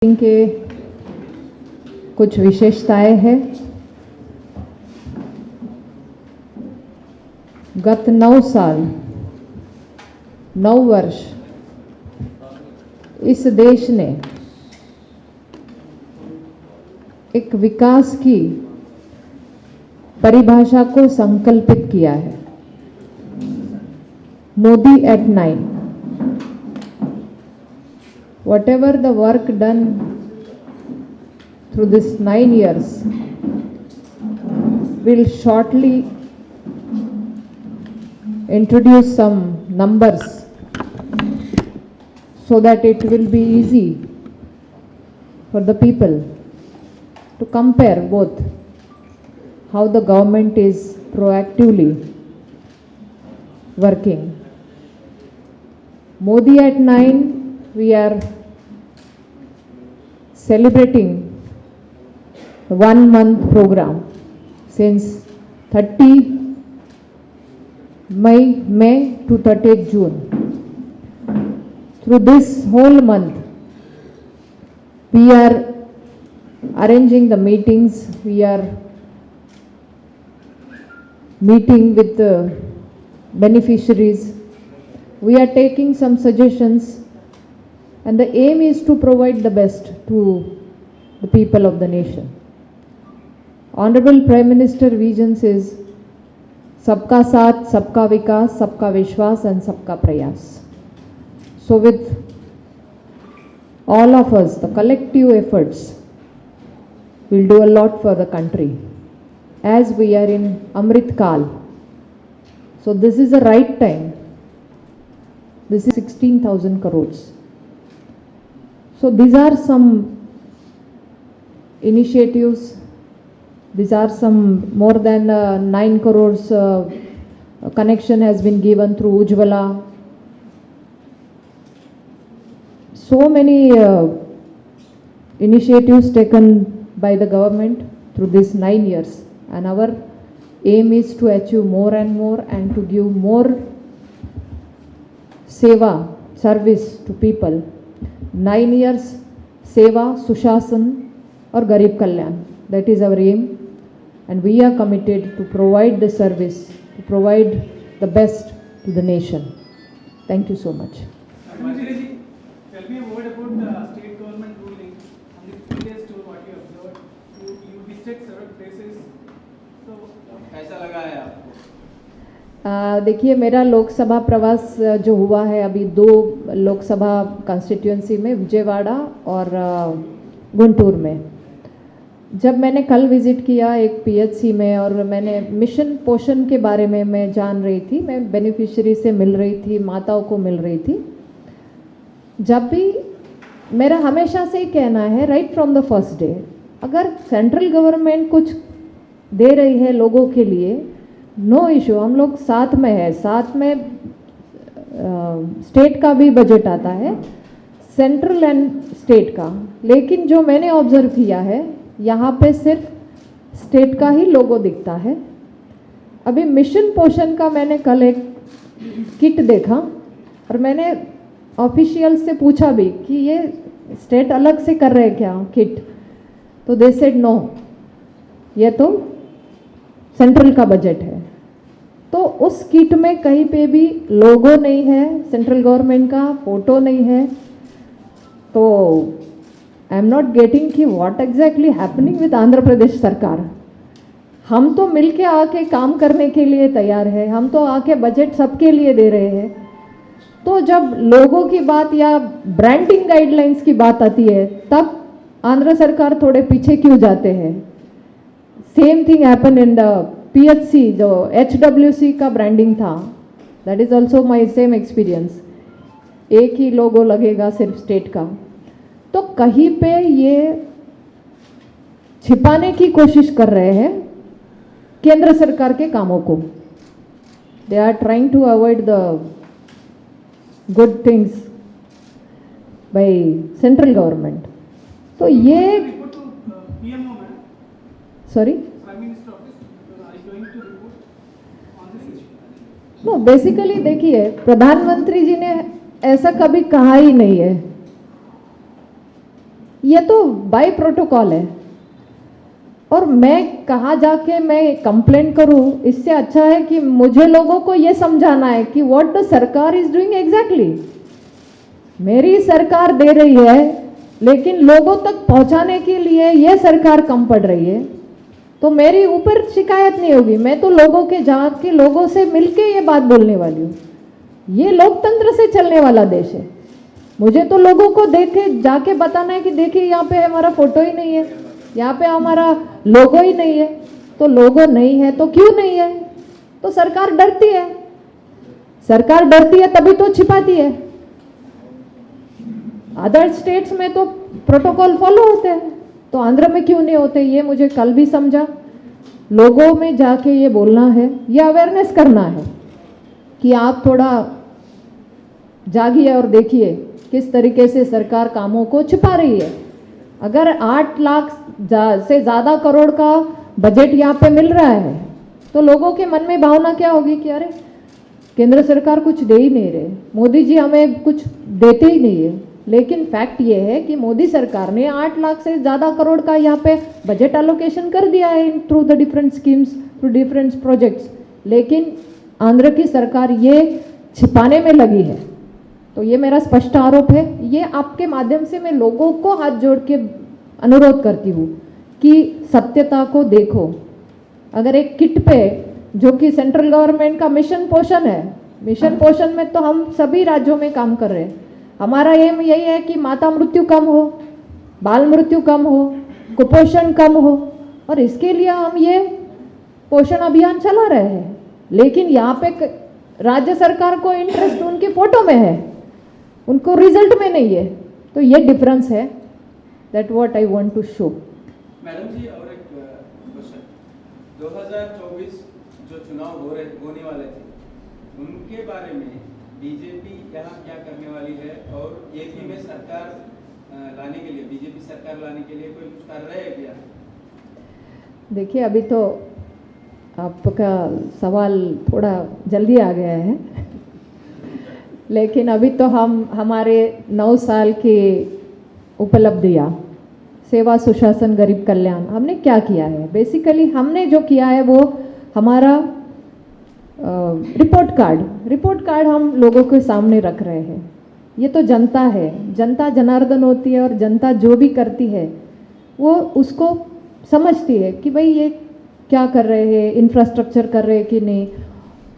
के कुछ विशेषताएं हैं। गत 9 साल 9 वर्ष इस देश ने एक विकास की परिभाषा को संकल्पित किया है। Modi at 9। Whatever the work done through this 9 years will shortly introduce some numbers so that it will be easy for the people to compare both how the government is proactively working. Modi at 9, we are celebrating the 1 month program since 30 May to 30th June. Through this whole month, we are arranging the meetings, we are meeting with the beneficiaries, we are taking some suggestions, and the aim is to provide the best to the people of the nation. Honorable Prime Minister vision is Sabka Saath, Sabka Vikas, Sabka Vishwas and Sabka Prayas. So with all of us, the collective efforts will do a lot for the country as we are in Amrit Kal. So this is the right time. This is 16,000 crores. So these are some initiatives. These are some more than 9 crores connection has been given through Ujjwala. So many initiatives taken by the government through these 9 years, and our aim is to achieve more and more and to give more seva service to people. 9 years सेवा, सुशासन और गरीब कल्याण, that is our aim, and we are committed to provide the service, to provide the best to the nation. Thank you so much. Manjari ji, tell me a word about the state government ruling on this previous tour what you observed. You visited several places, so कैसा लगा है आपको? देखिए, मेरा लोकसभा प्रवास जो हुआ है अभी 2 लोकसभा कॉन्स्टिट्यूएंसी में, विजयवाड़ा और गुंटूर में। जब मैंने कल विज़िट किया एक पीएचसी में और मैंने मिशन पोषण के बारे में मैं जान रही थी, मैं बेनिफिशियरी से मिल रही थी, माताओं को मिल रही थी। जब भी मेरा हमेशा से ही कहना है, right from the first day, अगर सेंट्रल गवर्नमेंट कुछ दे रही है लोगों के लिए, नो इशू, हम लोग साथ में है। साथ में स्टेट का भी बजट आता है, सेंट्रल एंड स्टेट का। लेकिन जो मैंने ऑब्जर्व किया है, यहाँ पे सिर्फ स्टेट का ही लोगो दिखता है। अभी मिशन पोषण का मैंने कल एक किट देखा और मैंने ऑफिशियल से पूछा भी कि ये स्टेट अलग से कर रहे हैं क्या किट, तो दे सेड नो, ये तो सेंट्रल का बजट है। तो उस किट में कहीं पे भी लोगो नहीं है, सेंट्रल गवर्नमेंट का फोटो नहीं है। तो आई एम नॉट गेटिंग कि what exactly happening with Andhra Pradesh सरकार। हम तो मिलके आके काम करने के लिए तैयार है, हम तो आके बजट सबके लिए दे रहे हैं। तो जब लोगों की बात या ब्रांडिंग गाइडलाइंस की बात आती है, तब आंध्र सरकार थोड़े पीछे क्यों जाते हैं। Same thing happen in the PHC, जो HWC का ब्रांडिंग था, that is also my same experience. एक ही लोगो लगेगा सिर्फ स्टेट का। तो कहीं पे ये छिपाने की कोशिश कर रहे हैं केंद्र सरकार के कामों को। They are trying to avoid the good things by central government. तो ये सॉरी नो, बेसिकली देखिए, प्रधानमंत्री जी ने ऐसा कभी कहा ही नहीं है ये तो बाय प्रोटोकॉल है। और मैं कहाँ जाके मैं कंप्लेंट करूँ, इससे अच्छा है कि मुझे लोगों को ये समझाना है कि व्हाट द सरकार इज डूइंग एग्जैक्टली। मेरी सरकार दे रही है, लेकिन लोगों तक पहुंचाने के लिए ये सरकार कम पड़ रही है, तो मेरी ऊपर शिकायत नहीं होगी। मैं तो लोगों के जाके लोगों से मिलके ये बात बोलने वाली हूँ। ये लोकतंत्र से चलने वाला देश है। मुझे तो लोगों को देखे जाके बताना है कि देखिए यहाँ पे हमारा फोटो ही नहीं है, यहाँ पे हमारा लोगो ही नहीं है। तो लोगो नहीं है तो क्यों नहीं है? तो सरकार डरती है। सरकार डरती है तभी तो छिपाती है। अदर स्टेट्स में तो प्रोटोकॉल फॉलो होते हैं, तो आंध्र में क्यों नहीं होते? ये मुझे कल भी समझा। लोगों में जाके ये बोलना है, ये अवेयरनेस करना है कि आप थोड़ा जागिए और देखिए किस तरीके से सरकार कामों को छिपा रही है। अगर 8 लाख से ज़्यादा करोड़ का बजट यहाँ पे मिल रहा है, तो लोगों के मन में भावना क्या होगी कि अरे केंद्र सरकार कुछ दे ही नहीं रहे, मोदी जी हमें कुछ देते ही नहीं है। लेकिन फैक्ट ये है कि मोदी सरकार ने 8 लाख से ज़्यादा करोड़ का यहाँ पे बजट एलोकेशन कर दिया है through the different schemes, through different projects. लेकिन आंध्र की सरकार ये छिपाने में लगी है। तो ये मेरा स्पष्ट आरोप है। ये आपके माध्यम से मैं लोगों को हाथ जोड़ के अनुरोध करती हूँ कि सत्यता को देखो। अगर एक किट पे, जो कि सेंट्रल गवर्नमेंट का मिशन पोषण है, मिशन पोषण में तो हम सभी राज्यों में काम कर रहे हैं। हमारा एम यही है कि माता मृत्यु कम हो, बाल मृत्यु कम हो, कुपोषण कम हो, और इसके लिए हम ये पोषण अभियान चला रहे हैं। लेकिन यहाँ पे राज्य सरकार को इंटरेस्ट उनके फोटो में है, उनको रिजल्ट में नहीं है। तो ये डिफरेंस है, that what I want to show. Madam ji, और एक क्वेश्चन, 2024 जो चुनाव होने वाले थे, उनके बारे में बीजेपी यहाँ क्या करने वाली है, और एपी में सरकार लाने के लिए, बीजेपी सरकार लाने के लिए कोई कुछ कर रहे हैं क्या? देखिए, अभी तो आपका सवाल थोड़ा जल्दी आ गया है लेकिन अभी तो हम हमारे 9 साल की उपलब्धियाँ, सेवा, सुशासन, गरीब कल्याण, हमने क्या किया है। बेसिकली हमने जो किया है वो हमारा रिपोर्ट कार्ड हम लोगों के सामने रख रहे हैं। ये तो जनता है, जनता जनार्दन होती है, और जनता जो भी करती है वो उसको समझती है कि भाई ये क्या कर रहे हैं, इंफ्रास्ट्रक्चर कर रहे हैं कि नहीं,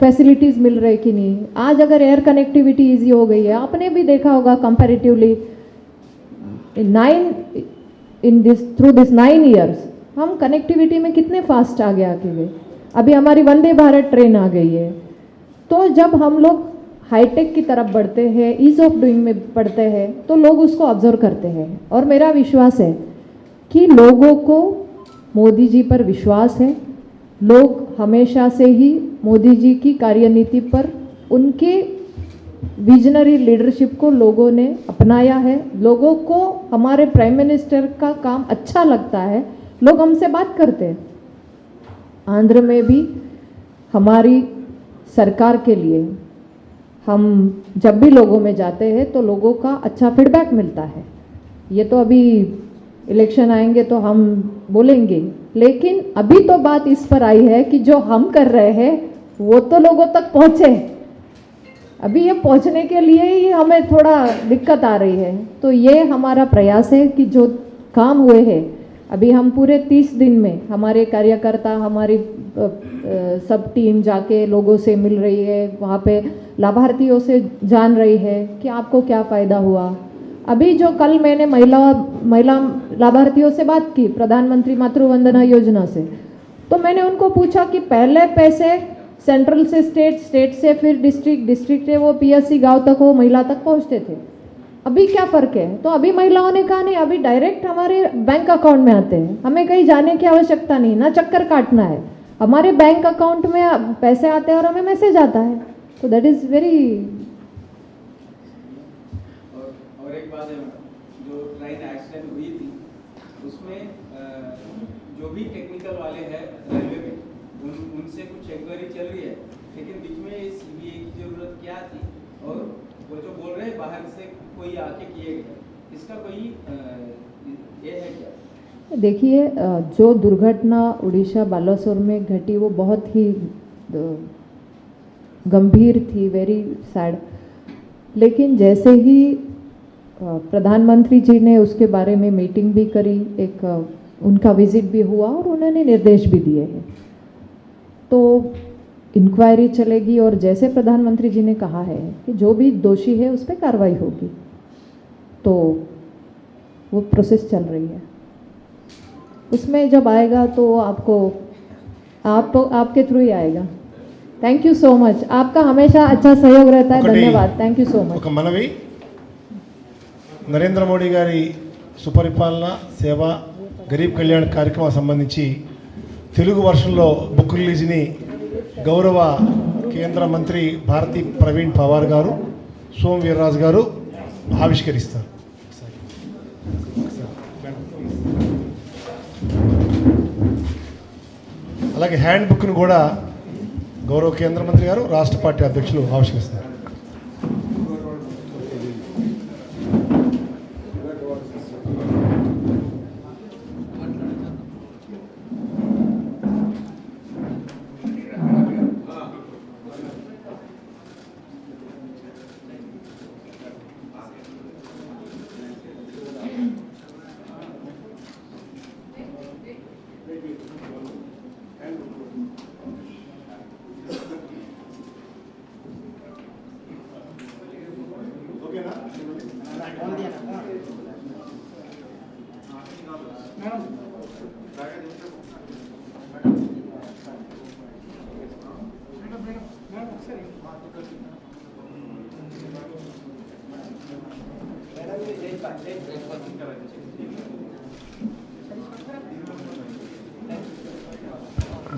फैसिलिटीज़ मिल रहे कि नहीं। आज अगर एयर कनेक्टिविटी ईजी हो गई है, आपने भी देखा होगा कंपैरेटिवली थ्रू दिस 9 ईयर्स हम कनेक्टिविटी में कितने फास्ट आगे गए। अभी हमारी वंदे भारत ट्रेन आ गई है। तो जब हम लोग हाईटेक की तरफ बढ़ते हैं, ईज ऑफ डूइंग में बढ़ते हैं, तो लोग उसको ऑब्जर्व करते हैं। और मेरा विश्वास है कि लोगों को मोदी जी पर विश्वास है। लोग हमेशा से ही मोदी जी की कार्यनीति पर, उनके विजनरी लीडरशिप को लोगों ने अपनाया है। लोगों को हमारे प्राइम मिनिस्टर का काम अच्छा लगता है, लोग हमसे बात करते हैं। आंध्र में भी हमारी सरकार के लिए हम जब भी लोगों में जाते हैं तो लोगों का अच्छा फीडबैक मिलता है। ये तो अभी इलेक्शन आएंगे तो हम बोलेंगे, लेकिन अभी तो बात इस पर आई है कि जो हम कर रहे हैं वो तो लोगों तक पहुँचे। अभी ये पहुँचने के लिए ही हमें थोड़ा दिक्कत आ रही है। तो ये हमारा प्रयास है कि जो काम हुए हैं, अभी हम पूरे 30 दिन में हमारे कार्यकर्ता, हमारी सब टीम जाके लोगों से मिल रही है, वहाँ पे लाभार्थियों से जान रही है कि आपको क्या फ़ायदा हुआ। अभी जो कल मैंने महिला लाभार्थियों से बात की, प्रधानमंत्री मातृ वंदना योजना से, तो मैंने उनको पूछा कि पहले पैसे सेंट्रल से स्टेट, स्टेट से फिर डिस्ट्रिक्ट, डिस्ट्रिक्ट से वो पीएससी गांव तक, वो महिला तक पहुंचते थे। अभी क्या फ़र्क है? तो अभी महिलाओं ने कहा नहीं, अभी डायरेक्ट हमारे बैंक अकाउंट में आते हैं, हमें कहीं जाने की आवश्यकता नहीं, ना चक्कर काटना है, हमारे बैंक अकाउंट में पैसे आते हैं और हमें मैसेज आता है। तो दैट इज़ वेरी। और एक बात है मैडम, जो ट्रेन एक्सीडेंट हुई थी उसमें जो भी टेक्निकल वाले हैं रेलवे में, उनसे कुछ इंक्वायरी चल रही है, लेकिन बीच में सीबीआई की जरूरत क्या थी, और वो जो बोल रहे हैं बाहर से कोई आके किए गए, इसका कोई देखिए जो दुर्घटना उड़ीसा बालासोर में घटी वो बहुत ही गंभीर थी, वेरी सैड। लेकिन जैसे ही प्रधानमंत्री जी ने उसके बारे में मीटिंग भी करी, एक उनका विजिट भी हुआ और उन्होंने निर्देश भी दिए हैं, तो इंक्वायरी चलेगी और जैसे प्रधानमंत्री जी ने कहा है कि जो भी दोषी है उस पर कार्रवाई होगी, तो वो प्रोसेस चल रही है। उसमें जब आएगा तो आपके थ्रू ही आएगा। थैंक यू सो मच, आपका हमेशा अच्छा सहयोग रहता है, धन्यवाद, थैंक यू सो मच। ఒక మనవి, నరేంద్ర మోడీ గారి సుపరిపాలన సేవ గరీబ్ కళ్యాణ్ కార్యక్రమం సంబంధించి తెలుగు వర్షన్లో బుక్ రిలీజ్ని గౌరవ కేంద్ర మంత్రి భారతి ప్రవీణ్ పవార్ గారు, సోమ్ వీర్రాజు గారు ఆవిష్కరిస్తారు. అలాగే హ్యాండ్ బుక్ను కూడా గౌరవ కేంద్ర మంత్రి గారు, రాష్ట్ర పార్టీ అధ్యక్షులు ఆవిష్కరిస్తారు.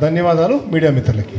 ధన్యవాదాలు మీడియా మిత్రులకి.